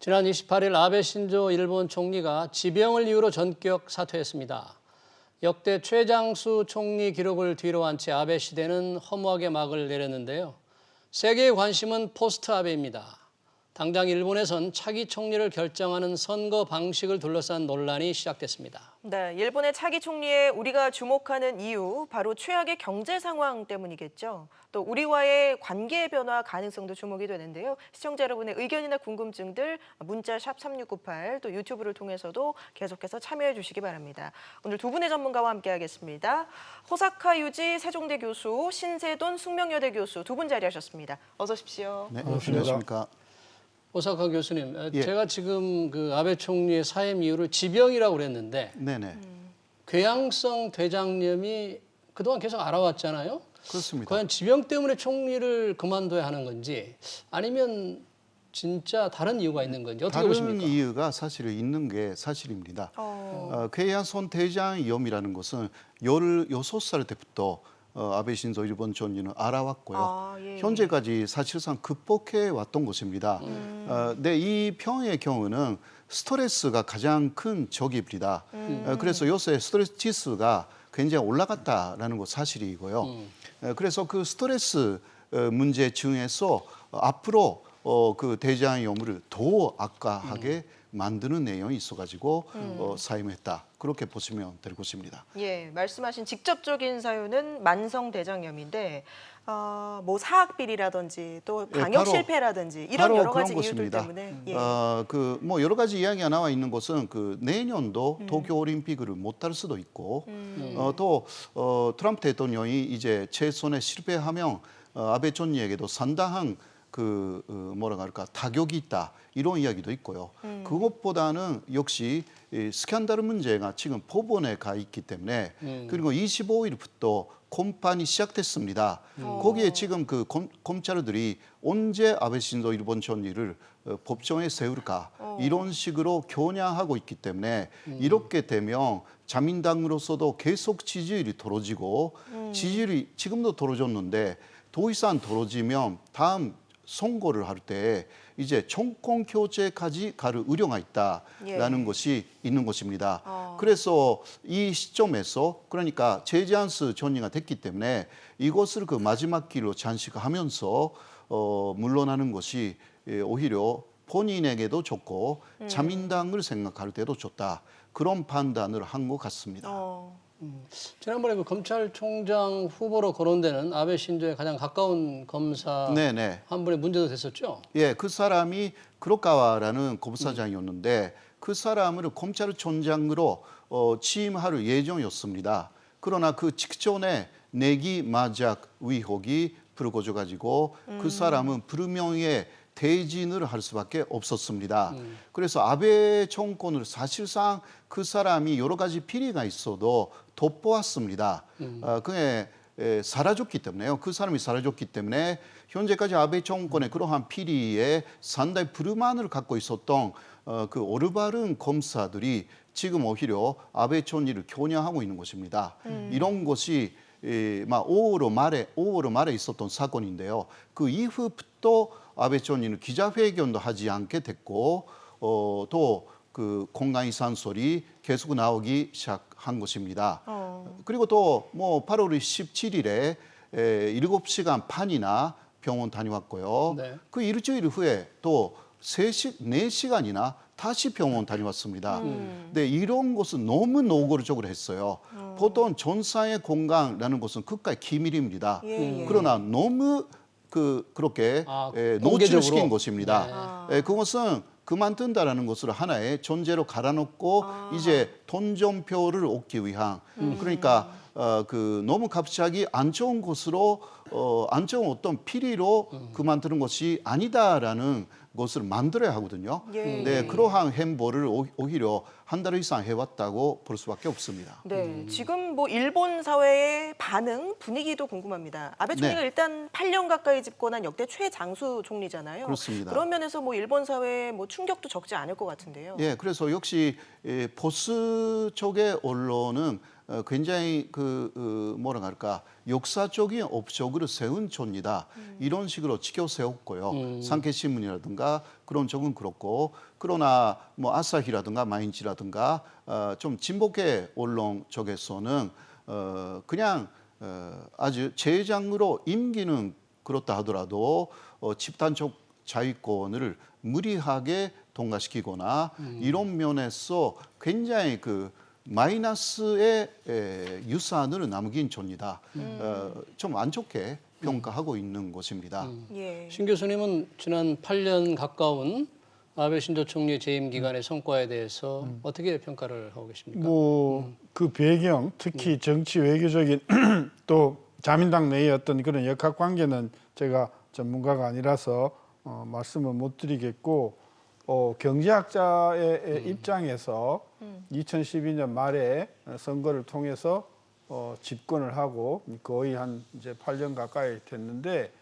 지난 28일 아베 신조 일본 총리가 지병을 이유로 전격 사퇴했습니다. 역대 최장수 총리 기록을 뒤로한 채 아베 시대는 허무하게 막을 내렸는데요. 세계의 관심은 포스트 아베입니다. 당장 일본에선 차기 총리를 결정하는 선거 방식을 둘러싼 논란이 시작됐습니다. 네, 일본의 차기 총리에 우리가 주목하는 이유, 바로 최악의 경제 상황 때문이겠죠. 또 우리와의 관계 변화 가능성도 주목이 되는데요. 시청자 여러분의 의견이나 궁금증들 문자 샵 3698, 또 유튜브를 통해서도 계속해서 참여해 주시기 바랍니다. 오늘 두 분의 전문가와 함께하겠습니다. 호사카 유지 세종대 교수, 신세돈 숙명여대 교수 두 분 자리하셨습니다. 어서 오십시오. 네, 안녕하십니까. 오사카 교수님, 예. 제가 지금 그 아베 총리의 사임 이유를 지병이라고 그랬는데 네네. 궤양성 대장염이 그동안 계속 알아왔잖아요. 그렇습니다. 과연 지병 때문에 총리를 그만둬야 하는 건지 아니면 진짜 다른 이유가 있는 건지 어떻게 다른 보십니까? 이유가 사실 있는 게 사실입니다. 궤양성 대장염이라는 것은 16살 때부터 아베 신조 일본 총리는 알아왔고요. 예. 현재까지 사실상 극복해 왔던 것입니다. 네, 이 병의 경우는 스트레스가 가장 큰 적입니다. 그래서 요새 스트레스 지수가 굉장히 올라갔다라는 것 사실이고요. 그래서 그 스트레스 문제 중에서 앞으로 그 대장염을 더 악화하게 만드는 내용이 있어가지고 사임했다. 그렇게 보시면 될 것입니다. 예, 말씀하신 직접적인 사유는 만성 대장염인데 뭐 사학비리라든지 또 방역 바로, 실패라든지 이런 바로 여러 가지 그런 이유들 것입니다. 때문에 그 뭐 여러 가지 이야기가 나와 있는 것은 그 내년도 도쿄 올림픽을 못할 수도 있고 또 트럼프 대통령이 이제 재선에 실패하면 아베 총리에게도 상당한 그 뭐라 할까 타격이 있다 이런 이야기도 있고요. 그것보다는 역시 이 스캔들 문제가 지금 법원에 가 있기 때문에 그리고 25일부터 공판이 시작됐습니다. 거기에 지금 그 검찰들이 언제 아베 신조 일본 총리를 법정에 세울까 이런 식으로 겨냥하고 있기 때문에 이렇게 되면 자민당으로서도 계속 지지율이 떨어지고 지지율이 지금도 떨어졌는데 더 이상 떨어지면 다음 선거를 할 때 이제 정권 교체까지 갈 우려가 있다라는 것이 있는 것입니다. 그래서 이 시점에서 그러니까 제지안스 총리가 됐기 때문에 이것을 그 마지막 길로 장식하면서 물러나는 것이 오히려 본인에게도 좋고 자민당을 생각할 때도 좋다. 그런 판단을 한 것 같습니다. 지난번에 그 검찰총장 후보로 거론되는 아베 신조에 가장 가까운 검사 네네. 한 분의 문제도 됐었죠. 예, 그 사람이 크로카와라는 검사장이었는데 그 사람을 검찰총장으로 취임할 예정이었습니다. 그러나 그 직전에 내기 마작 의혹이 불거져 가지고 그 사람은 불명예 퇴진을 할 수밖에 없었습니다. 그래서 아베 정권을 사실상 그 사람이 여러 가지 비리가 있어도 돋보았습니다. 그게 사라졌기 때문에요. 그 사람이 사라졌기 때문에 현재까지 아베 정권의 그러한 비리에 상당히 불만을 갖고 있었던 그 오르바른 검사들이 지금 오히려 아베 총리를 겨냥하고 있는 것입니다. 이런 것이 5월 말에 있었던 사건인데요. 그 이후부터 아베 총리는 기자회견도 하지 않게 됐고 또 그 건강 이상 소리 계속 나오기 시작한 것입니다. 그리고 또 뭐 8월 17일에 7시간 반이나 병원 다녀왔고요. 네. 그 일주일 후에 또 4시간이나 다시 병원 다녀왔습니다. 근데 이런 것은 너무 노골적으로 했어요. 보통 전사의 건강이라는 것은 국가의 기밀입니다. 그러나 너무 그렇게 노출시킨 것입니다. 그것은 그만둔다라는 것을 하나의 존재로 갈아놓고 이제 돈점표를 얻기 위한 그러니까 그 너무 갑자기 안 좋은 것으로 안 좋은 어떤 피리로 그만두는 것이 아니다라는 것을 만들어야 하거든요. 네, 그러한 행보를 오히려 한 달 이상 해왔다고 볼 수밖에 없습니다. 네, 지금 뭐 일본 사회의 반응, 분위기도 궁금합니다. 아베 총리가 네. 일단 8년 가까이 집권한 역대 최장수 총리잖아요. 그렇습니다. 그런 면에서 뭐 일본 사회의 뭐 충격도 적지 않을 것 같은데요. 예, 그래서 역시 보수 쪽의 언론은 굉장히 뭐라 할까 역사적인 업적을 세운 촌이다 이런 식으로 치켜 세웠고요. 산케신문이라든가 그런 쪽은 그렇고 그러나 뭐 아사히라든가 마인치라든가 좀 진보계 언론 쪽에서는 그냥 아주 제장으로 임기는 그렇다 하더라도 집단적 자위권을 무리하게 통과시키거나 이런 면에서 굉장히 마이너스의 유산을 남긴 촌이다. 좀 안 좋게 평가하고 있는 것입니다. 예. 신 교수님은 지난 8년 가까운 아베 신조 총리 재임 기간의 성과에 대해서 어떻게 평가를 하고 계십니까? 뭐 그 배경, 특히 정치 외교적인 또 자민당 내의 어떤 그런 역학 관계는 제가 전문가가 아니라서 말씀을 못 드리겠고 경제학자의 입장에서 2012년 말에 선거를 통해서 집권을 하고 거의 한 이제 8년 가까이 됐는데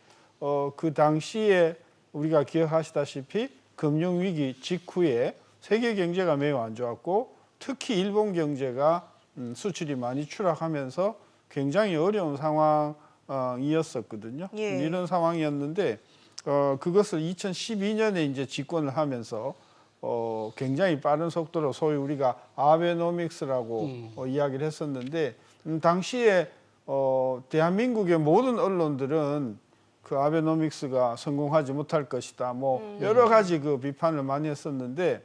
그 당시에 우리가 기억하시다시피 금융위기 직후에 세계 경제가 매우 안 좋았고 특히 일본 경제가 수출이 많이 추락하면서 굉장히 어려운 상황이었었거든요. 예. 이런 상황이었는데 그것을 2012년에 이제 집권을 하면서 굉장히 빠른 속도로 소위 우리가 아베노믹스라고 이야기를 했었는데 당시에 대한민국의 모든 언론들은 그 아베노믹스가 성공하지 못할 것이다. 뭐 여러 가지 그 비판을 많이 했었는데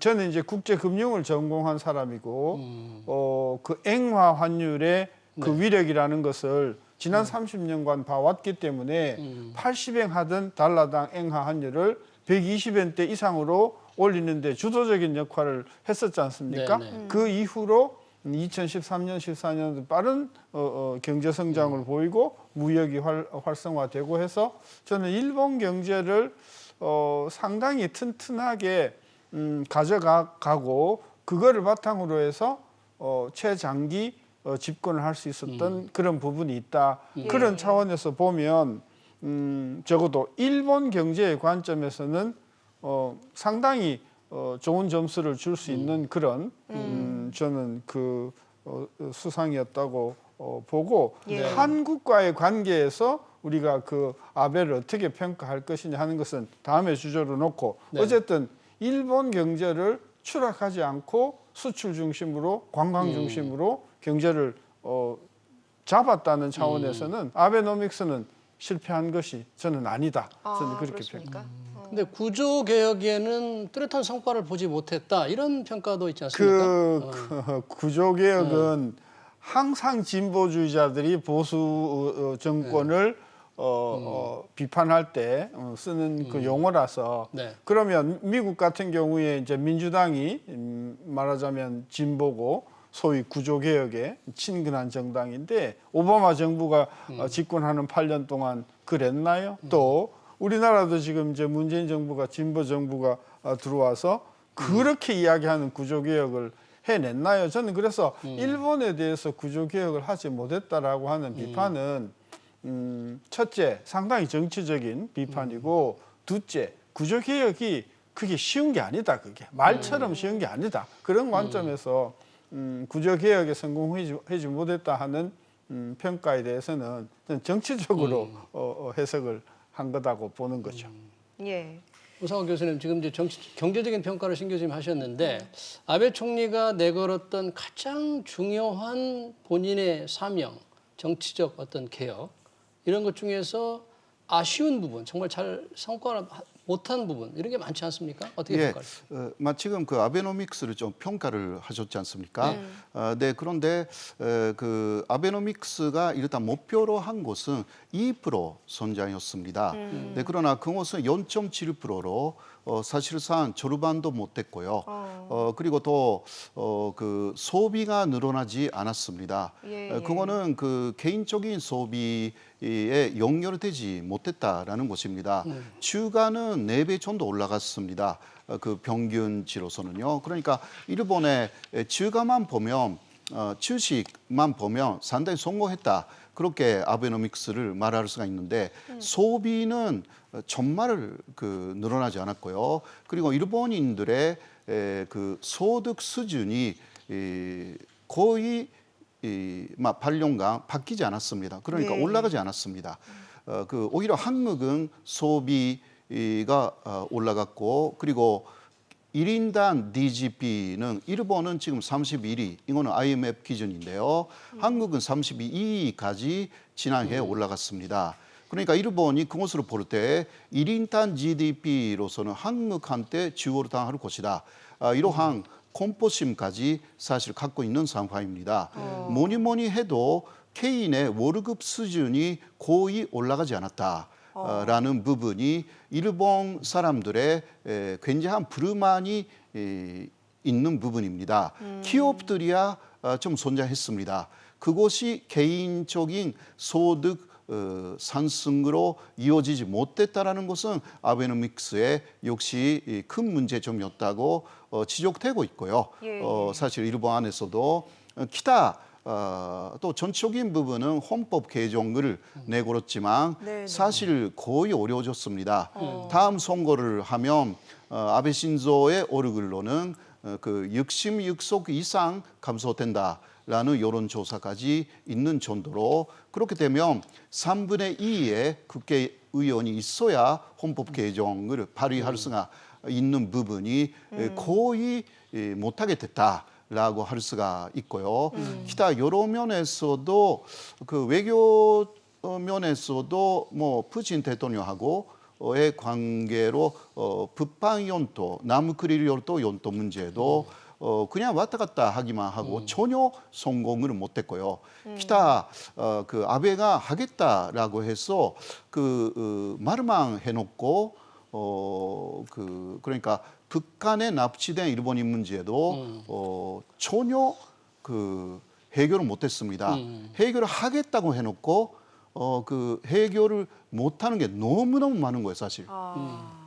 저는 이제 국제 금융을 전공한 사람이고 그 앵화 환율의 그 위력이라는 것을 지난 30년간 봐왔기 때문에 80엔 하던 달러당 앵화 환율을 120엔대 이상으로 올리는데 주도적인 역할을 했었지 않습니까? 네네. 그 이후로 2013년, 14년 빠른 경제 성장을 보이고 무역이 활성화되고 해서 저는 일본 경제를 상당히 튼튼하게 가져가고 그거를 바탕으로 해서 최장기 집권을 할 수 있었던 그런 부분이 있다. 그런 차원에서 보면 적어도 일본 경제의 관점에서는 상당히 좋은 점수를 줄 수 있는 그런 저는 그 수상이었다고 보고 예. 한국과의 관계에서 우리가 그 아베를 어떻게 평가할 것이냐 하는 것은 다음에 주제로 놓고 네. 어쨌든 일본 경제를 추락하지 않고 수출 중심으로 관광 중심으로 경제를 잡았다는 차원에서는 아베노믹스는 실패한 것이 저는 아니다. 저는 그렇게 그렇습니까? 평가합니다. 근데 구조 개혁에는 뚜렷한 성과를 보지 못했다 이런 평가도 있지 않습니까? 그 구조 개혁은 항상 진보주의자들이 보수 정권을 비판할 때 쓰는 그 용어라서 네. 그러면 미국 같은 경우에 이제 민주당이 말하자면 진보고 소위 구조개혁에 친근한 정당인데 오바마 정부가 집권하는 8년 동안 그랬나요? 또 우리나라도 지금 이제 문재인 정부가 진보 정부가 들어와서 그렇게 이야기하는 구조개혁을 해냈나요? 저는 그래서 일본에 대해서 구조개혁을 하지 못했다라고 하는 비판은 첫째 상당히 정치적인 비판이고 둘째 구조개혁이 그게 쉬운 게 아니다. 그게 말처럼 쉬운 게 아니다. 그런 관점에서 구조개혁에 성공하지 못했다 하는 평가에 대해서는 저는 정치적으로 해석을 한 거다고 보는 거죠. 예. 우상호 교수님 지금 이제 경제적인 평가를 신 교수님 하셨는데 아베 총리가 내걸었던 가장 중요한 본인의 사명, 정치적 어떤 개혁 이런 것 중에서 아쉬운 부분, 정말 잘 성과를 못한 부분 이런 게 많지 않습니까? 어떻게 평가하세요? 지금 그 아베노믹스를 좀 평가를 하셨지 않습니까? 네, 그런데 그 아베노믹스가 일단 목표로 한 것은 2% 성장이었습니다. 네, 그러나 그것은 0.7%로 사실상 절반도 못했고요. 그리고 또 그 소비가 늘어나지 않았습니다. 그거는 그 개인적인 소비에 연결되지 못했다라는 것입니다. 주가는 4배 정도 올라갔습니다. 그 평균치로서는요. 그러니까 일본의 주가만 보면 주식만 보면 상당히 성공했다. 그렇게 아베노믹스를 말할 수가 있는데 소비는 정말 그 늘어나지 않았고요. 그리고 일본인들의 그 소득 수준이 거의 8년간 바뀌지 않았습니다. 그러니까 네. 올라가지 않았습니다. 오히려 한국은 소비가 올라갔고 그리고 1인당 DGP는 일본은 지금 31위, 이거는 IMF 기준인데요. 한국은 32위까지 지난해 올라갔습니다. 그러니까 일본이 그것으로 볼 때 1인당 GDP로서는 한국한테 지원을 당할 것이다. 이러한 공포심까지 사실 갖고 있는 상황입니다. 뭐니 해도 개인의 월급 수준이 거의 올라가지 않았다라는 부분이 일본 사람들의 굉장한 불만이 있는 부분입니다. 기업들이야 좀 손자했습니다. 그것이 개인적인 소득 상승으로 이어지지 못했다라는 것은 아베노믹스의 역시 큰 문제점이었다고 지적되고 있고요. 예. 사실 일본 안에서도 기타 또 전적인 부분은 헌법 개정을 내걸었지만 네네. 사실 거의 어려워졌습니다. 다음 선거를 하면 아베 신조의 얼굴로는 그 66석 이상 감소된다라는 여론조사까지 있는 정도로 그렇게 되면 3분의 2의 국회의원이 있어야 헌법 개정을 발의할 수가 있는 부분이 거의 못하게 됐다라고 할 수가 있고요. 기타 여러 면에서도 그 외교 면에서도 뭐 푸틴 대통령하고의 관계로 북방 연도, 남크릴 연도 문제도 그냥 왔다 갔다 하기만 하고 전혀 성공을 못했고요. 기타 그 아베가 하겠다라고 해서 그 말만 해놓고 그러니까 북한에 납치된 일본인 문제도 전혀 그 해결을 못했습니다. 해결을 하겠다고 해놓고 그 해결을 못하는 게 너무너무 많은 거예요, 사실.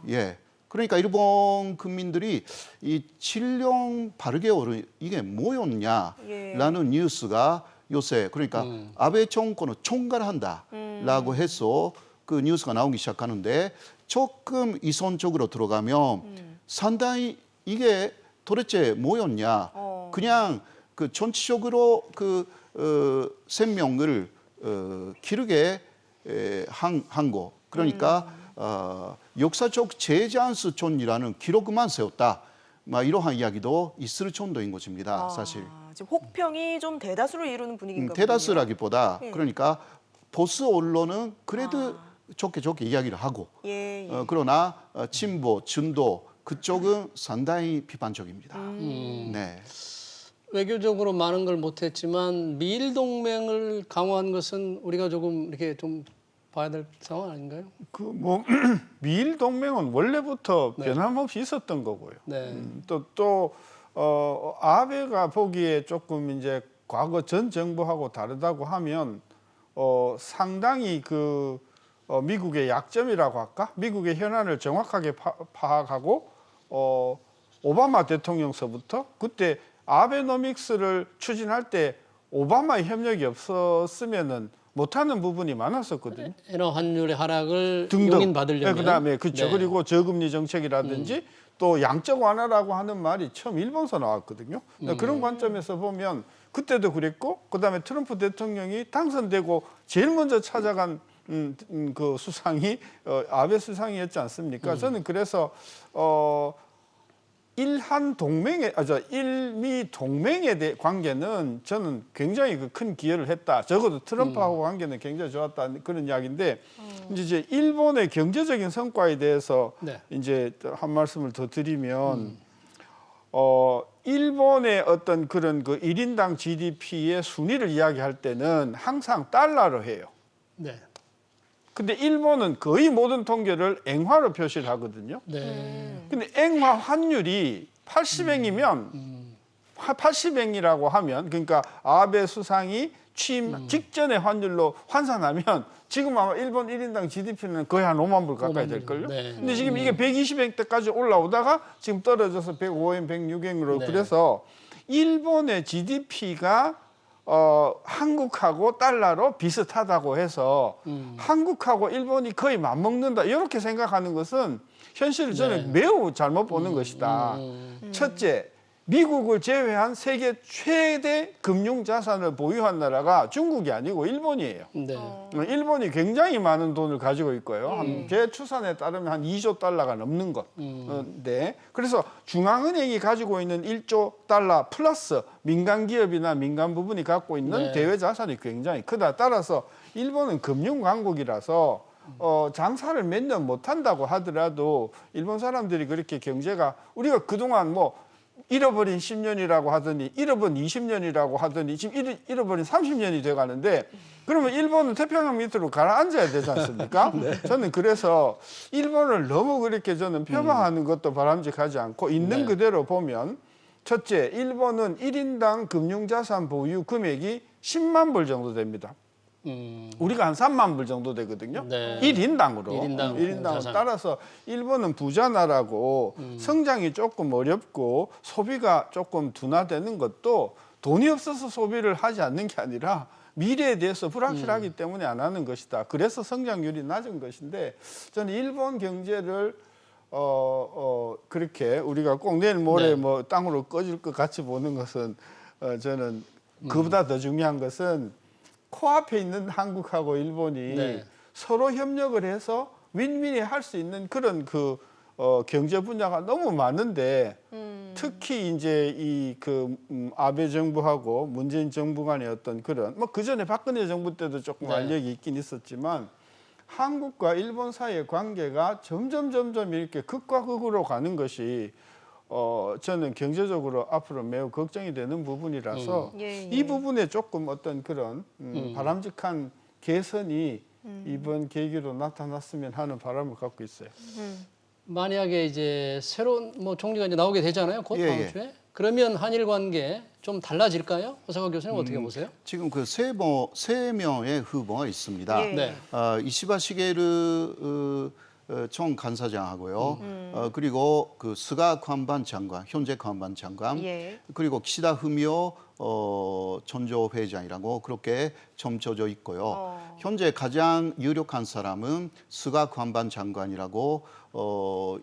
예. 그러니까 일본 국민들이 이 7년 8개월은 이게 뭐였냐라는 뉴스가 요새 그러니까 아베 정권을 총괄한다라고 해서 그 뉴스가 나오기 시작하는데 조금 이선적으로 들어가면 상당히 이게 도대체 뭐였냐 그냥 그 전체적으로 그 생명을 기르게 한 거. 그러니까 역사적 제장수촌이라는 기록만 세웠다. 이러한 이야기도 있을 정도인 것입니다. 사실. 지금 혹평이 좀 대다수를 이루는 분위기인가 보군요. 대다수라기보다 예. 그러니까 보수 언론은 그래도 좋게 이야기를 하고 예. 그러나 진보, 진도 그쪽은 상당히 비판적입니다. 네. 외교적으로 많은 걸 못했지만 미일 동맹을 강화한 것은 우리가 조금 이렇게 좀 봐야 될 상황 아닌가요? 그 뭐 미일 동맹은 원래부터 변함없이 있었던 거고요. 네. 또 아베가 보기에 조금 이제 과거 전 정부하고 다르다고 하면 상당히 그 미국의 약점이라고 할까? 미국의 현안을 정확하게 파악하고 오바마 대통령서부터 그때 아베노믹스를 추진할 때 오바마의 협력이 없었으면은 못하는 부분이 많았었거든요. 엔화 환율의 하락을 등등. 용인받으려면. 그다음에 그렇죠. 네. 그리고 저금리 정책이라든지 또 양적 완화라고 하는 말이 처음 일본서 나왔거든요. 그런 관점에서 보면 그때도 그랬고 그다음에 트럼프 대통령이 당선되고 제일 먼저 찾아간 그 수상이 아베 수상이었지 않습니까? 저는 그래서 일한 동맹의 일미 동맹에 대한 관계는 저는 굉장히 큰 기여를 했다. 적어도 트럼프하고 관계는 굉장히 좋았다 그런 이야기인데 이제 일본의 경제적인 성과에 대해서 네. 이제 한 말씀을 더 드리면 일본의 어떤 그런 그 1인당 GDP의 순위를 이야기할 때는 항상 달러로 해요. 네. 근데 일본은 거의 모든 통계를 앵화로 표시를 하거든요. 네. 근데 앵화 환율이 80엔이면 80엔이라고 하면 그러니까 아베 수상이 취임 직전의 환율로 환산하면 지금 아마 일본 1인당 GDP는 거의 한 5만 불 가까이 될걸요. 네. 근데 지금 이게 120엔 때까지 올라오다가 지금 떨어져서 105엔, 106엔으로 네. 그래서 일본의 GDP가 한국하고 달러로 비슷하다고 해서 한국하고 일본이 거의 맞먹는다 이렇게 생각하는 것은 현실을 저는 매우 잘못 보는 것이다. 첫째, 미국을 제외한 세계 최대 금융 자산을 보유한 나라가 중국이 아니고 일본이에요. 네. 일본이 굉장히 많은 돈을 가지고 있고요. 제 추산에 따르면 한 2조 달러가 넘는 건데, 그래서 중앙은행이 가지고 있는 1조 달러 플러스 민간 기업이나 민간 부분이 갖고 있는 네. 대외 자산이 굉장히 크다. 따라서 일본은 금융 강국이라서 장사를 몇 년 못 한다고 하더라도 일본 사람들이 그렇게 경제가, 우리가 그동안 뭐 잃어버린 10년이라고 하더니 잃어버린 20년이라고 하더니 지금 잃어버린 30년이 돼 가는데, 그러면 일본은 태평양 밑으로 가라앉아야 되지 않습니까? 네. 저는 그래서 일본을 너무 그렇게 저는 폄하하는 것도 바람직하지 않고 있는 네. 그대로 보면, 첫째, 일본은 1인당 금융자산 보유 금액이 10만 불 정도 됩니다. 우리가 한 3만 불 정도 되거든요. 네. 1인당으로. 1인당 자산. 따라서 일본은 부자 나라고 성장이 조금 어렵고 소비가 조금 둔화되는 것도 돈이 없어서 소비를 하지 않는 게 아니라 미래에 대해서 불확실하기 때문에 안 하는 것이다. 그래서 성장률이 낮은 것인데, 저는 일본 경제를 그렇게 우리가 꼭 내일 모레 네. 뭐 땅으로 꺼질 것 같이 보는 것은 저는 그보다 더 중요한 것은 코앞에 있는 한국하고 일본이 네. 서로 협력을 해서 윈윈이 할 수 있는 그런 경제 분야가 너무 많은데, 특히 이제 아베 정부하고 문재인 정부 간의 어떤 그런, 뭐 그 전에 박근혜 정부 때도 조금 네. 알력이 있긴 있었지만, 한국과 일본 사이의 관계가 점점 이렇게 극과 극으로 가는 것이 저는 경제적으로 앞으로 매우 걱정이 되는 부분이라서 예, 예. 이 부분에 조금 어떤 그런 바람직한 개선이 이번 계기로 나타났으면 하는 바람을 갖고 있어요. 만약에 이제 새로운 뭐 총리가 이제 나오게 되잖아요. 곧 예, 다음 예. 주에. 그러면 한일 관계 좀 달라질까요? 오사카 교수님 어떻게 보세요? 지금 그 세 명의 후보가 있습니다. 예. 네. 이시바 시게르 총 간사장하고요. 그리고 그 스가 관반 장관, 현재 관반 장관, 예. 그리고 키시다 후미오 전조 회장이라고 그렇게 점쳐져 있고요. 현재 가장 유력한 사람은 스가 관반 장관이라고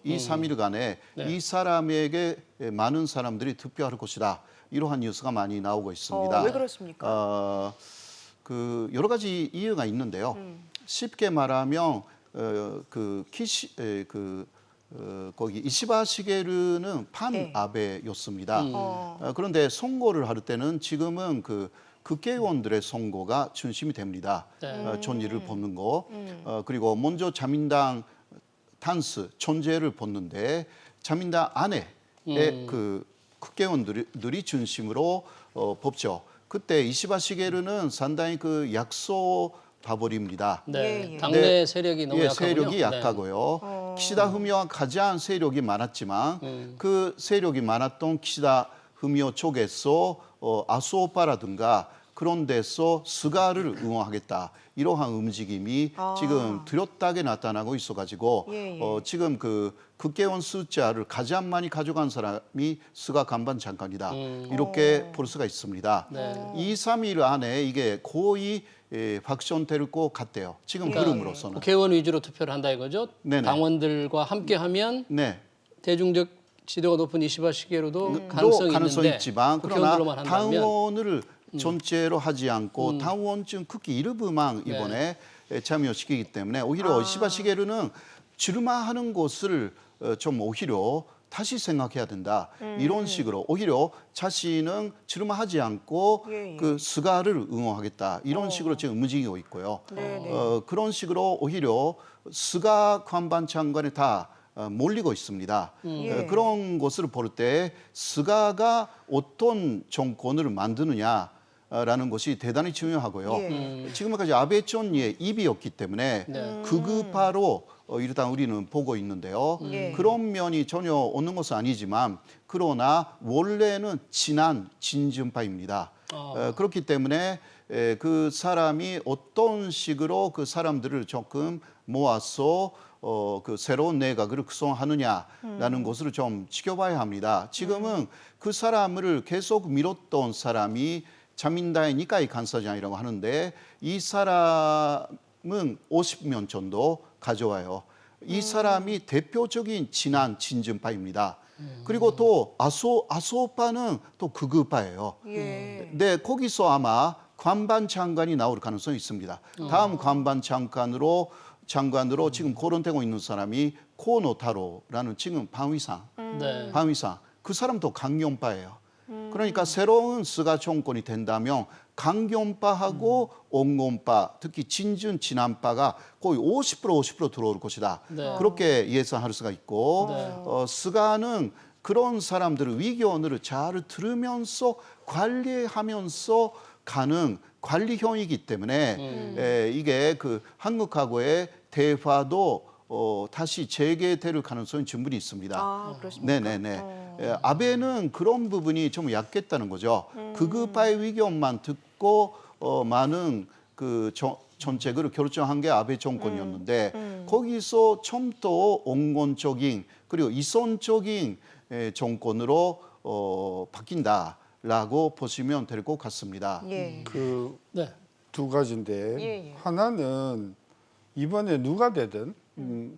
이 3일간에 네. 이 사람에게 많은 사람들이 투표할 것이다. 이러한 뉴스가 많이 나오고 있습니다. 왜 그렇습니까? 그 여러 가지 이유가 있는데요. 쉽게 말하면 거기 이시바 시게르는 판 네. 아베였습니다. 그런데 선거를 할 때는 지금은 그 국회의원들의 선거가 중심이 됩니다. 네. 존재를 뽑는 거. 그리고 먼저 자민당 탄스 존재를 뽑는데 자민당 안에 그 국회의원들이 중심으로 뽑죠. 그때 이시바 시게르는 상당히 그 약소 바벌입니다. 네. 예, 예. 당내 세력이 너무 약하군요. 세력이 네. 약하고요. 키시다 후미오가 가장 세력이 많았지만 그 세력이 많았던 키시다 후미오 쪽에서 아수오파라든가 그런 데서 스가를 응원하겠다. 이러한 움직임이 지금 뚜렷하게 나타나고 있어가지고 예, 예. 지금 그 국회의원 숫자를 가장 많이 가져간 사람이 스가 간반 장관이다. 이렇게 볼 수가 있습니다. 네. 2, 3일 안에 이게 거의 확정될 것 같대요. 지금 흐름으로서는. 국회의원 위주로 투표를 한다 이거죠. 네네. 당원들과 함께하면 네. 대중적 지도가 높은 이시바 시게로도 가능성이 있는데 있지만 국회의원으로만 그러나 한다면 당원을 전체로 하지 않고 당원증 크기 일부만 이번에 참여시키기 때문에 오히려 이시바 시게르는 출마하는 것을 좀 오히려 다시 생각해야 된다. 이런 식으로 오히려 자신은 출마하지 않고 예, 예. 그 스가를 응원하겠다. 이런 식으로 지금 움직이고 있고요. 네, 그런 식으로 오히려 스가 관반 장관에 다 몰리고 있습니다. 예. 그런 것을 볼 때 스가가 어떤 정권을 만드느냐라는 것이 대단히 중요하고요. 지금까지 아베 총리의 입이었기 때문에 극우파로 일단 우리는 보고 있는데요. 예. 그런 면이 전혀 없는 것은 아니지만 그러나 원래는 친한 진중파입니다. 그렇기 때문에 그 사람이 어떤 식으로 그 사람들을 조금 모아서 그 새로운 내각을 구성하느냐라는 것을 좀 지켜봐야 합니다. 지금은 그 사람을 계속 밀었던 사람이 자민당의 니카이 간사장이라고 하는데 이 사람은 50명 정도 가져와요. 이 사람이 대표적인 친한 진중파입니다. 그리고 또 아소파는 또 극우파예요. 예. 네, 거기서 아마 관반 장관이 나올 가능성이 있습니다. 다음 관반 장관으로 지금 거론되고 있는 사람이 코노타로라는 지금 방위상, 네. 그 사람도 강경파예요. 그러니까 새로운 스가 정권이 된다면 강경파하고 온건파, 특히 진남파가 거의 50% 들어올 것이다. 네. 그렇게 예상할 수가 있고 네. 스가는 그런 사람들의 의견을 잘 들으면서 관리하면서 가는 관리형이기 때문에 이게 그 한국하고의 대화도 다시 재개될 가능성이 충분히 있습니다. 아, 그렇습니까? 네네네. 아베는 그런 부분이 좀 약했다는 거죠. 극우파의 의견만 듣고 많은 그 정책을 결정한 게 아베 정권이었는데 거기서 좀 더 온건적인 그리고 이선적인 정권으로 바뀐다라고 보시면 될 것 같습니다. 예. 그 네. 두 가지인데 예. 하나는 이번에 누가 되든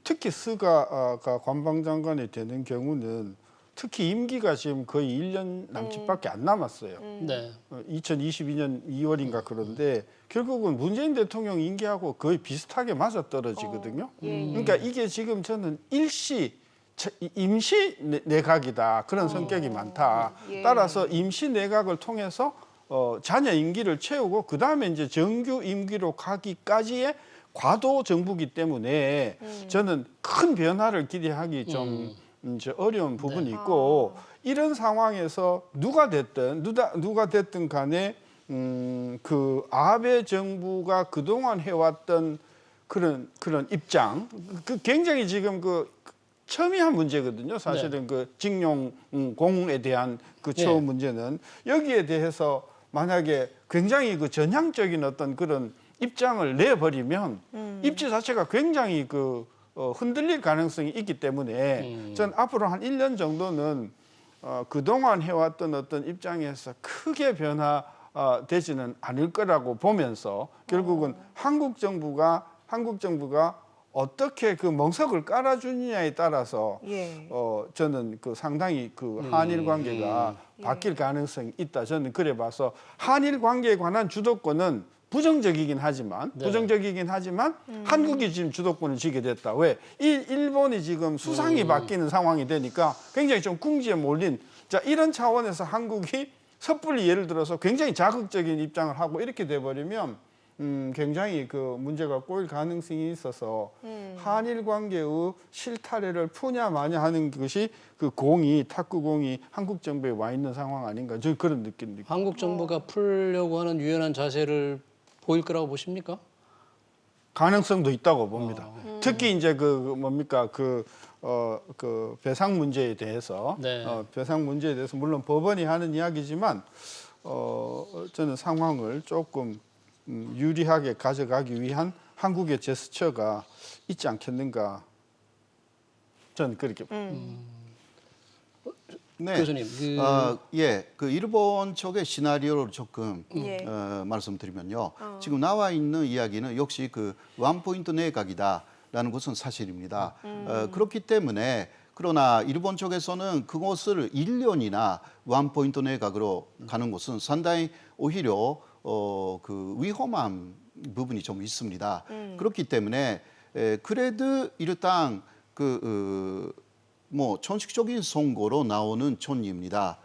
특히 스가가 관방장관이 되는 경우는 특히 임기가 지금 거의 1년 남짓밖에 안 남았어요. 네. 2022년 2월인가 그런데 결국은 문재인 대통령 임기하고 거의 비슷하게 맞아떨어지거든요. 그러니까 이게 지금 저는 임시 내각이다 그런 성격이 많다. 예. 따라서 임시 내각을 통해서 자녀 임기를 채우고 그 다음에 이제 정규 임기로 가기까지의 과도 정부기 때문에 저는 큰 변화를 기대하기 좀 이제 어려운 부분이 있고 이런 상황에서 누가 됐든 간에 그 아베 정부가 그동안 해왔던 그런 입장 그 굉장히 지금 그 첨예한 문제거든요. 사실은 그 징용 공에 대한 그 처음 문제는 여기에 대해서 만약에 굉장히 그 전향적인 어떤 그런 입장을 내버리면 입지 자체가 굉장히 그 흔들릴 가능성이 있기 때문에 전 앞으로 한 1년 정도는 그동안 해왔던 어떤 입장에서 크게 변화되지는 않을 거라고 보면서 결국은 한국 정부가 어떻게 그 멍석을 깔아주느냐에 따라서 저는 그 상당히 그 한일 관계가 바뀔 가능성이 있다. 저는 그래 봐서 한일 관계에 관한 주도권은 부정적이긴 하지만 한국이 지금 주도권을 쥐게 됐다. 왜? 일본이 지금 수상이 바뀌는 상황이 되니까 굉장히 좀 궁지에 몰린 자 이런 차원에서 한국이 섣불리 예를 들어서 굉장히 자극적인 입장을 하고 이렇게 돼버리면 굉장히 그 문제가 꼬일 가능성이 있어서 한일 관계의 실타래를 푸냐 마냐 하는 것이 그 탁구공이 한국 정부에 와 있는 상황 아닌가 저는 그런 느낌입니다. 한국 정부가 풀려고 하는 유연한 자세를 보일 거라고 보십니까? 가능성도 있다고 봅니다. 특히 이제 그 뭡니까 그 배상 문제에 대해서 배상 문제에 대해서 물론 법원이 하는 이야기지만 저는 상황을 조금 유리하게 가져가기 위한 한국의 제스처가 있지 않겠는가 저는 그렇게 봅니다. 네. 교수님, 그 일본 쪽의 시나리오를 조금 말씀드리면요. 지금 나와 있는 이야기는 역시 그 원포인트 내각이다라는 것은 사실입니다. 그렇기 때문에 그러나 일본 쪽에서는 그것을 1년이나 원포인트 내각으로 가는 것은 상당히 오히려 그 위험한 부분이 좀 있습니다. 그렇기 때문에 그래도 일단 뭐 정식적인 선거로 나오는 총리입니다.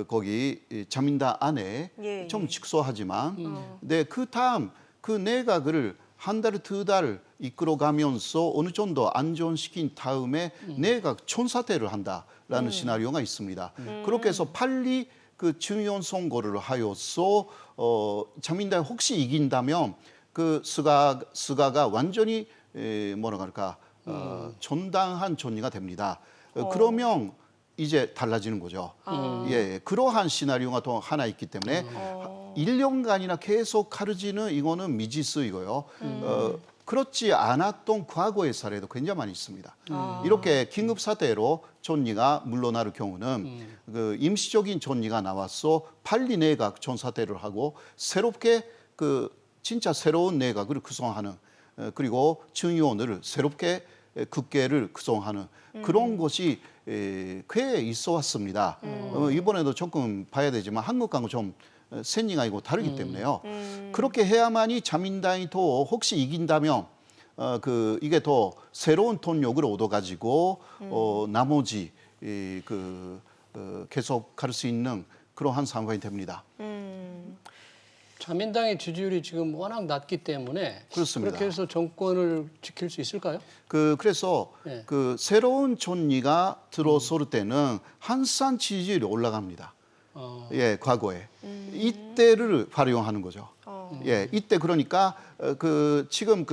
거기 자민당 안에 좀 축소하지만, 그 다음 그 내각을 한 달, 두 달 이끌어가면서 어느 정도 안정시킨 다음에 내각 총사퇴를 한다라는 시나리오가 있습니다. 그렇게 해서 빨리 그 중요한 선거를 하여서 자민당이 혹시 이긴다면 그 스가가 완전히 뭐라 할까 전당한 총리가 됩니다. 그러면 이제 달라지는 거죠. 그러한 시나리오가 또 하나 있기 때문에 1년간이나 계속 가르지는 이거는 미지수이고요. 그렇지 않았던 과거의 사례도 굉장히 많이 있습니다. 이렇게 긴급 사태로 총리가 물러날 경우는 그 임시적인 총리가 나와서 빨리 내각 총사퇴를 하고 새롭게 그 진짜 새로운 내각을 구성하는 그리고 중의원을 새롭게 국회를 구성하는 그런 것이 꽤 있어 왔습니다. 이번에도 조금 봐야 되지만 한국과는 좀 셈이고 다르기 때문에요. 그렇게 해야만이 자민당이 또 혹시 이긴다면 이게 더 새로운 통역을 얻어가지고 나머지 계속 갈 수 있는 그러한 상황이 됩니다. 자민당의 지지율이 지금 워낙 낮기 때문에 그렇습니다. 그렇게 해서 정권을 지킬 수 있을까요? 그래서 네. 새로운 총리가 들어설 때는 항상 지지율이 올라갑니다. 예, 과거에 이때를 활용하는 거죠. 예, 이때 그러니까 지금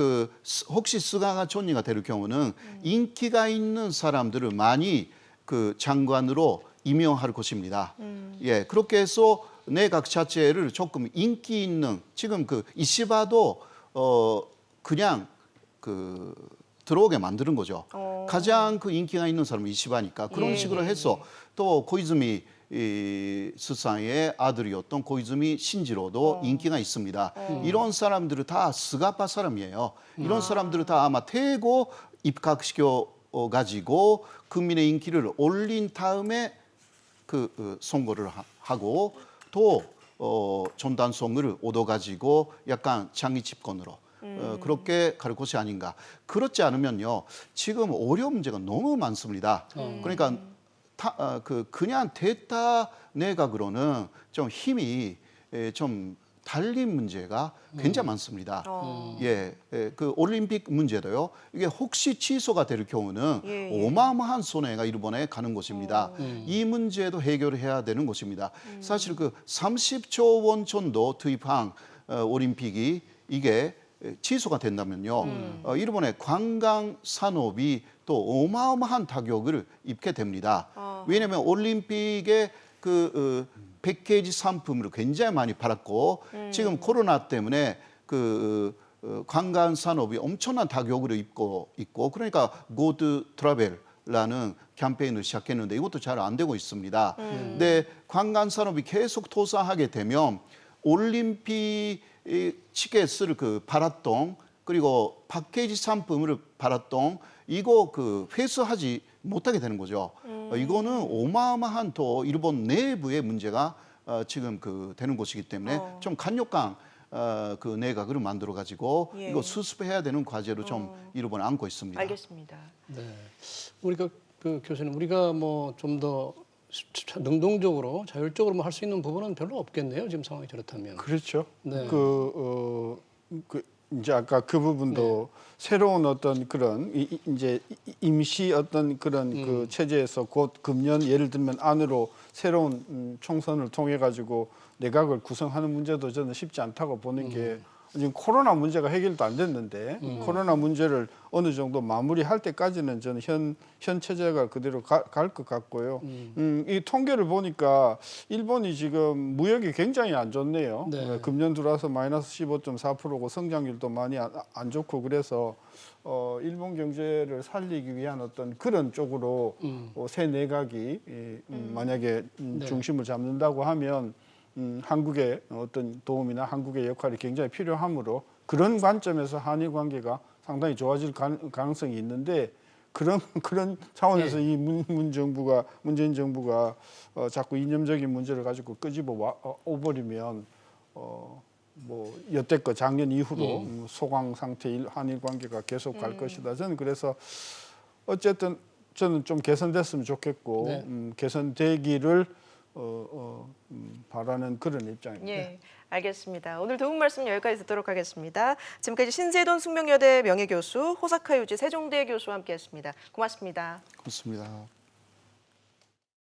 혹시 스가가 총리가 될 경우는 인기가 있는 사람들을 많이 장관으로 임명할 것입니다. 예, 그렇게 해서 내각 자체를 조금 인기 있는 지금 이시바도 그냥 들어오게 만드는 거죠. 가장 인기가 있는 사람은 이시바니까 그런 식으로 해서 또 고이즈미 스상의 아들이었던 고이즈미 신지로도 인기가 있습니다. 이런 사람들은 다 스가파 사람이에요. 이런 사람들을 다 아마 태고 입각시켜 가지고 국민의 인기를 올린 다음에 선거를 하고 또 전단성을 얻어가지고 약간 장기 집권으로 그렇게 갈 것이 아닌가. 그렇지 않으면요, 지금 어려운 문제가 너무 많습니다. 그러니까 그냥 대타 내각으로는 좀 힘이 좀 달린 문제가 굉장히 많습니다. 예, 올림픽 문제도요. 이게 혹시 취소가 될 경우는 어마어마한 손해가 일본에 가는 것입니다. 이 문제도 해결해야 되는 것입니다. 사실 30조 원 정도 투입한 올림픽이 이게 취소가 된다면요, 일본의 관광 산업이 또 어마어마한 타격을 입게 됩니다. 왜냐하면 올림픽의 패키지 상품을 굉장히 많이 팔았고 지금 코로나 때문에 관광 산업이 엄청난 타격을 입고 있고 그러니까 고드 트래벨라는 캠페인을 시작했는데 이것도 잘 안 되고 있습니다. 근데 관광 산업이 계속 도사하게 되면 올림픽 티켓을 팔았던 그리고 패키지 상품을 팔았던 이거 회수하지 못하게 되는 거죠. 이거는 어마어마한 또 일본 내부의 문제가 지금 되는 것이기 때문에 좀 강력한 내각을 만들어 가지고 이거 수습해야 되는 과제로 좀 일본을 안고 있습니다. 알겠습니다. 네, 우리가 교수님 우리가 뭐 좀 더 능동적으로 자율적으로 할 수 있는 부분은 별로 없겠네요. 지금 상황이 저렇다면. 그렇죠. 네. 이제 아까 그 부분도 새로운 어떤 그런 이제 임시 어떤 그런 체제에서 곧 금년 예를 들면 안으로 새로운 총선을 통해 가지고 내각을 구성하는 문제도 저는 쉽지 않다고 보는 게 지금 코로나 문제가 해결도 안 됐는데 코로나 문제를 어느 정도 마무리할 때까지는 저는 현 체제가 그대로 갈 것 같고요. 이 통계를 보니까 일본이 지금 무역이 굉장히 안 좋네요. 네. 금년 들어와서 마이너스 15.4%고 성장률도 많이 안 좋고 그래서 일본 경제를 살리기 위한 어떤 그런 쪽으로 새 내각이 만약에 중심을 잡는다고 하면 한국의 어떤 도움이나 한국의 역할이 굉장히 필요하므로 그런 관점에서 한일 관계가 상당히 좋아질 가능성이 있는데 그런 차원에서 이 문재인 정부가 자꾸 이념적인 문제를 가지고 끄집어 오버리면 뭐 여태껏 작년 이후로 소강 상태일 한일 관계가 계속 갈 것이다. 저는 그래서 어쨌든 저는 좀 개선됐으면 좋겠고 개선되기를 바라는 그런 입장입니다. 예, 알겠습니다. 오늘 도움 말씀 여기까지 듣도록 하겠습니다. 지금까지 신세돈 숙명여대 명예교수, 호사카 유지 세종대 교수와 함께했습니다. 고맙습니다. 그렇습니다.